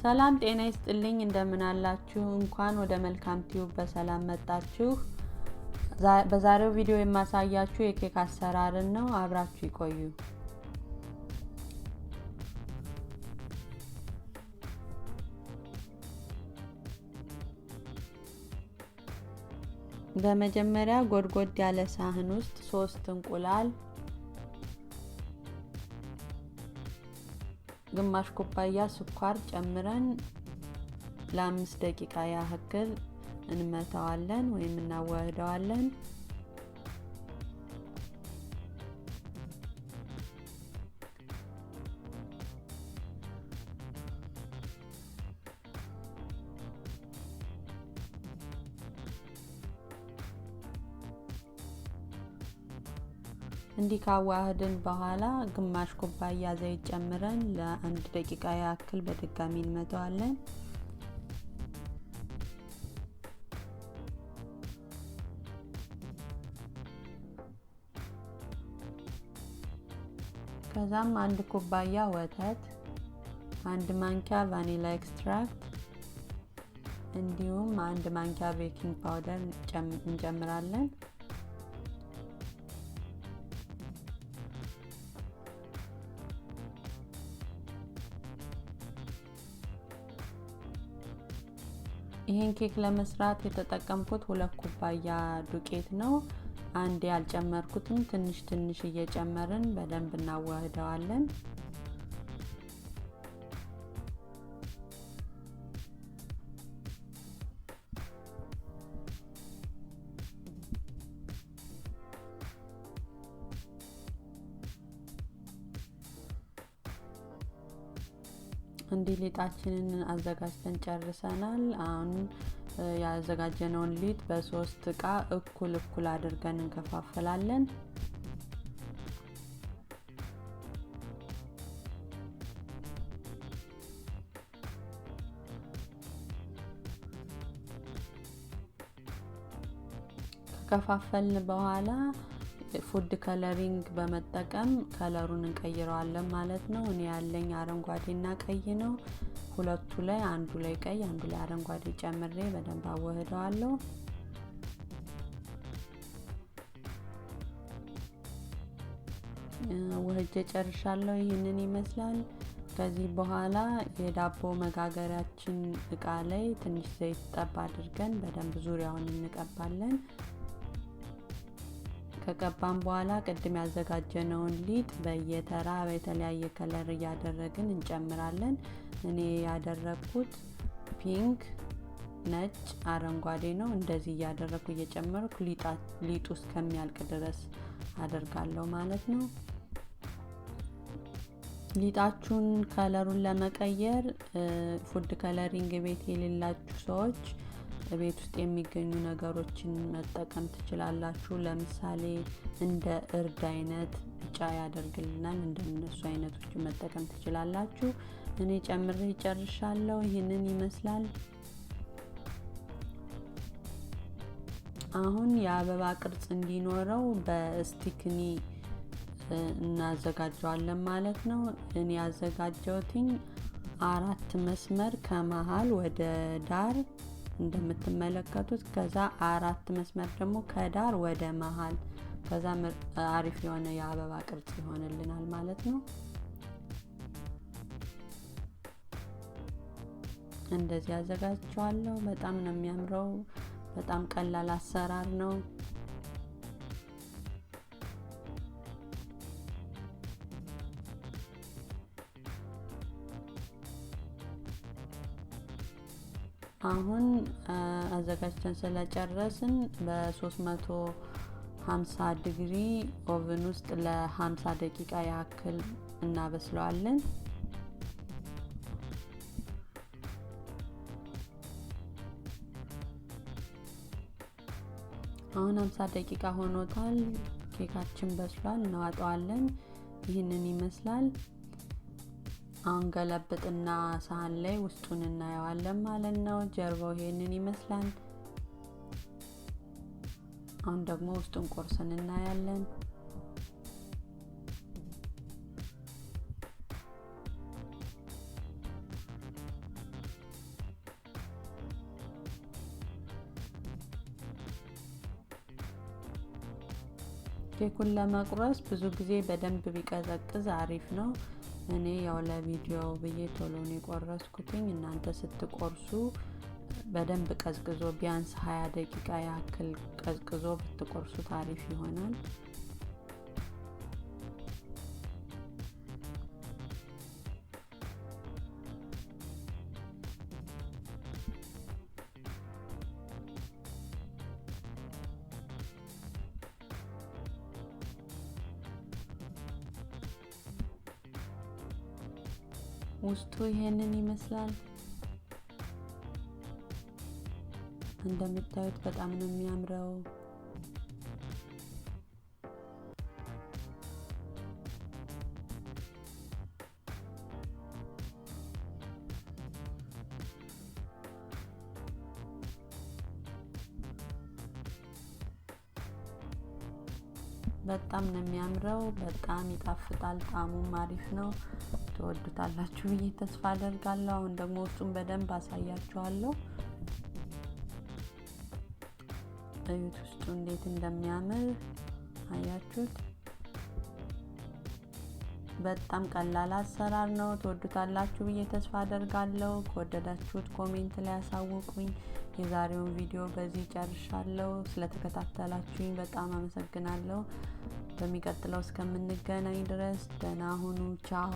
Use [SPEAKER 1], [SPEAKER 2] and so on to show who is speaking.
[SPEAKER 1] ሰላም ጤና ይስጥልኝ እንደምን አላችሁ እንኳን ወደ መልካም ቲዩብ በሰላም መጣችሁ። በዛሬው ቪዲዮ የማሳያችሁ የኬክ አሰራርን ነው። አብራችሁ ይቆዩ። በመጀመሪያ ጎድጎድ ያለ ሳህን ውስጥ 3 እንቁላል፣ ግማሽ ኩባያ ስኳር ጨምረን ለ5 ደቂቃ ያህል እንመታዋለን ወይም እናዋህደዋለን። እንዲህ ካዋህድን በኋላ ግማሽ ኩባያ ዘይት ጨምረን ለ1 ደቂቃ ያህል በድጋሚ እንመታዋለን። ከዛም 1 ኩባያ ወተት፣ 1 ማንኪያ ቫኒላ ኤክስትራክት እንዲሁም 1 ማንኪያ ቤኪንግ ፓውደር እንጨምራለን። ይሄን ኬክ ለመስራት የተጠቀምኩት 2 ኩባያ ዱቄት ነው። አንዴ ያልጨመርኩትም ትንሽ እየጨመርን በደንብ እናዋህደዋለን። እንዲህ ሊጣችንን አዘጋጅተን ጨርሰናል። አሁን ያዘጋጀነውን ሊጥ በ3 እቃ እኩል አድርገን እንከፋፈላለን። ከከፋፈልን በኋላ ፉድ ከለሪንግ በመጠቀም ከለሩን እንቀይረዋለን ማለት ነው። እኔ ያለኝ አረንጓዴና ቀይ ነው። ሁለቱ ላይ አንዱ ላይ ቀይ አንዱ ላይ አረንጓዴ ጨምሬ በደንብ አዋህደዋለሁ። ወህጄ ጨርሻለሁ። ይህንን ይመስላል። ከዚህ በኋላ የዳቦ መጋገሪያችን እቃ ላይ ትንሽ ዘይት ጠብ አድርገን በደንብ ዙሪያውን እንቀባለን። ከቀባን በኋላ ቅድም ያዘጋጀነውን ሊጥ በየተራ በተለያየ ከለር እያደረግን እንጨምራለን። እኔ ያደረኩት ፒንክ፣ ነጭ፣ አረንጓዴ ነው። እንደዚህ እያደረኩ እየጨመርኩ ሊጡ እስከሚያልቅ ድረስ አደርጋለሁ ማለት ነው። ሊጣችሁን ከለሩን ለመቀየር ፉድ ከለሪንግ ቤት የሌላችሁ ሰዎች ቤት ውስጥ የሚገኙ ነገሮችን መጠቀም ትችላላችሁ። ለምሳሌ እንደ እርድ አይነት ቢጫ ያደርግልናል። እንደነሱ አይነቶች መጠቀም ትችላላችሁ። እኔ ጨምሬ ጨርሻለሁ። ይህንን ይመስላል። አሁን የአበባ ቅርጽ እንዲኖረው በስቲክኒ እናዘጋጀዋለን ማለት ነው። እኔ ያዘጋጀሁትኝ 4 መስመር ከመሃል ወደ ዳር እንደምትመለከቱት፣ ከዛ 4 መስመር ደግሞ ከዳር ወደ መሃል፣ ከዛ አሪፍ የሆነ የአበባ ቅርጽ ይሆንልናል ማለት ነው። እንደዚህ አዘጋጅቼዋለሁ። በጣም ነው የሚያምረው። በጣም ቀላል አሰራር ነው። አሁን አዘጋጅተን ስለጨረስን በ350 ዲግሪ ኦቨን ውስጥ ለ50 ደቂቃ ያህል እናበስለዋለን። አሁን 50 ደቂቃ ሆኖታል። ኬካችን በስሏል። እናወጣዋለን። ይህንን ይመስላል። አሁን ገለብጥና ሳህን ላይ ውስጡን እናየዋለን ማለት ነው። ጀርባው ይሄንን ይመስላል። አሁን ደግሞ ውስጡን ቆርሰን እናያለን። ኬኩን ለመቁረስ ብዙ ጊዜ በደንብ ቢቀዘቅዝ አሪፍ ነው። እኔ ያው ለቪዲዮ ብዬ ቶሎ ነው የቆረስኩትኝ። እናንተ ስትቆርሱ በደንብ ቀዝቅዞ ቢያንስ 20 ደቂቃ ያክል ቀዝቅዞ ብትቆርሱት አሪፍ ይሆናል። ውስጡ ይሄንን ይመስላል። እንደምታዩት በጣም ነው የሚያምረው። በጣም ነው የሚያምረው። በጣም ይጣፍጣል። ጣዕሙም አሪፍ ነው። ትወዱታላችሁ ብዬ ተስፋ አደርጋለሁ። አሁን ደግሞ ውስጡን በደንብ አሳያችኋለሁ። እዩት ውስጡ እንዴት እንደሚያምር አያችሁት? በጣም ቀላል አሰራር ነው። ትወዱታላችሁ ብዬ ተስፋ አደርጋለሁ። ከወደዳችሁት ኮሜንት ላይ አሳውቁኝ። የዛሬውን ቪዲዮ በዚህ ጨርሻለሁ። ስለተከታተላችሁኝ በጣም አመሰግናለሁ። በሚቀጥለው እስከምንገናኝ ድረስ ደህና ሁኑ። ቻው።